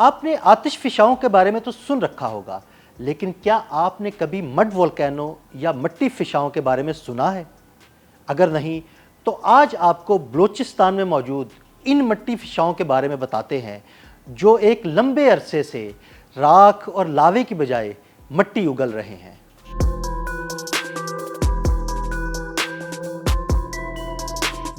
آپ نے آتش فشاؤں کے بارے میں تو سن رکھا ہوگا، لیکن کیا آپ نے کبھی مڈ والکینو یا مٹی فشاؤں کے بارے میں سنا ہے؟ اگر نہیں تو آج آپ کو بلوچستان میں موجود ان مٹی فشاؤں کے بارے میں بتاتے ہیں جو ایک لمبے عرصے سے راکھ اور لاوے کی بجائے مٹی اگل رہے ہیں۔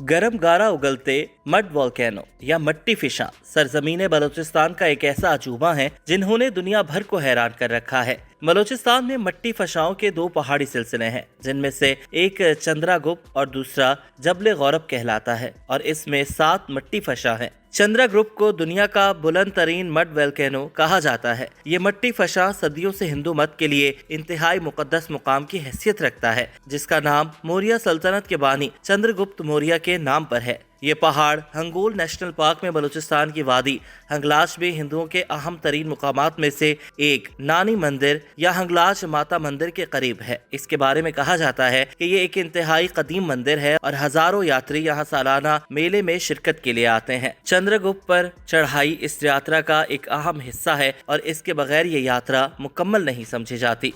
گرم گارا اگلتے مڈ والکینو یا مٹی فشاں سرزمین بلوچستان کا ایک ایسا عجوبہ ہے جنہوں نے دنیا بھر کو حیران کر رکھا ہے۔ بلوچستان میں مٹی فشاؤں کے 2 پہاڑی سلسلے ہیں، جن میں سے ایک چندرا گپ اور دوسرا جبل غورب کہلاتا ہے، اور اس میں 7 مٹی فشاں ہیں۔ چندرا گروپ کو دنیا کا بلند ترین مڈ والکینو کہا جاتا ہے۔ یہ مٹی فشاں صدیوں سے ہندو مت کے لیے انتہائی مقدس مقام کی حیثیت رکھتا ہے، جس کا نام موریہ سلطنت کے بانی چندر گپت موریہ کے نام پر ہے۔ یہ پہاڑ ہنگول نیشنل پارک میں بلوچستان کی وادی ہنگلاج میں ہندوؤں کے اہم ترین مقامات میں سے ایک نانی مندر یا ہنگلاج ماتا مندر کے قریب ہے۔ اس کے بارے میں کہا جاتا ہے کہ یہ ایک انتہائی قدیم مندر ہے اور ہزاروں یاتری یہاں سالانہ میلے میں شرکت کے لیے آتے ہیں۔ چندر گپت پر چڑھائی اس یاترا کا ایک اہم حصہ ہے اور اس کے بغیر یہ یاترا مکمل نہیں سمجھی جاتی۔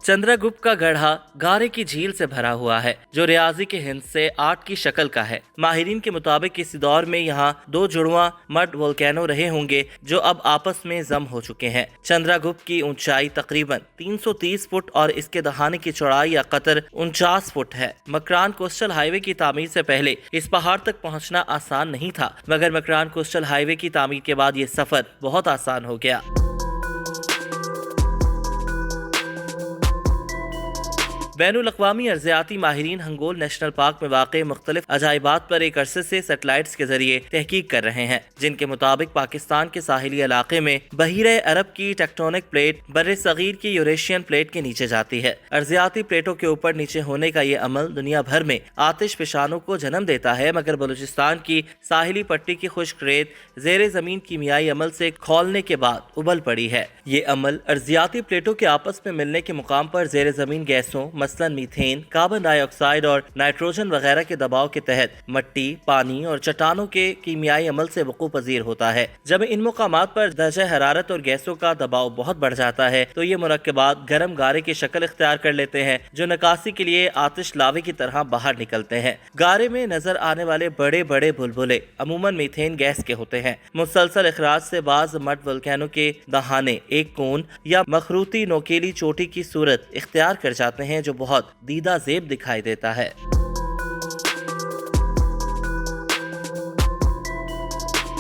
چندرا گپت کا گڑھا گارے کی جھیل سے بھرا ہوا ہے، جو ریاضی کے ہند سے 8 کی شکل کا ہے۔ ماہرین کے مطابق اس دور میں یہاں 2 جڑواں مڈ والکینو رہے ہوں گے جو اب آپس میں ضم ہو چکے ہیں۔ چندرا گپت کی اونچائی تقریباً 330 فٹ اور اس کے دہانے کی چوڑائی یا قطر 49 فٹ ہے۔ مکران کوسٹل ہائی وے کی تعمیر سے پہلے اس پہاڑ تک پہنچنا آسان نہیں تھا، مگر مکران کوسٹل ہائی وے کی تعمیر کے بعد یہ سفر بہت آسان ہو گیا۔ بین الاقوامی ارضیاتی ماہرین ہنگول نیشنل پارک میں واقع مختلف عجائبات پر ایک عرصے سے سیٹلائٹس کے ذریعے تحقیق کر رہے ہیں، جن کے مطابق پاکستان کے ساحلی علاقے میں بحیرہ عرب کی ٹیکٹونک پلیٹ بر صغیر کی یوریشین پلیٹ کے نیچے جاتی ہے۔ ارضیاتی پلیٹوں کے اوپر نیچے ہونے کا یہ عمل دنیا بھر میں آتش فشانوں کو جنم دیتا ہے، مگر بلوچستان کی ساحلی پٹی کی خشک ریت زیر زمین کیمیائی عمل سے کھولنے کے بعد ابل پڑی ہے۔ یہ عمل ارضیاتی پلیٹوں کے آپس میں ملنے کے مقام پر زیر زمین گیسوں مثلاً میتھین، کاربن ڈائی آکسائیڈ اور نائٹروجن وغیرہ کے دباؤ کے تحت مٹی، پانی اور چٹانوں کے کیمیائی عمل سے وقوع پذیر ہوتا ہے۔ جب ان مقامات پر درجہ حرارت اور گیسوں کا دباؤ بہت بڑھ جاتا ہے تو یہ مرکبات گرم گارے کی شکل اختیار کر لیتے ہیں، جو نکاسی کے لیے آتش لاوے کی طرح باہر نکلتے ہیں۔ گارے میں نظر آنے والے بڑے بڑے بلبلے عموماً میتھین گیس کے ہوتے ہیں۔ مسلسل اخراج سے بعض مڈ والکینو کے دہانے ایک کون یا مخروطی نوکیلی چوٹی کی صورت اختیار کر جاتے ہیں، جو بہت دیدہ زیب دکھائی دیتا ہے۔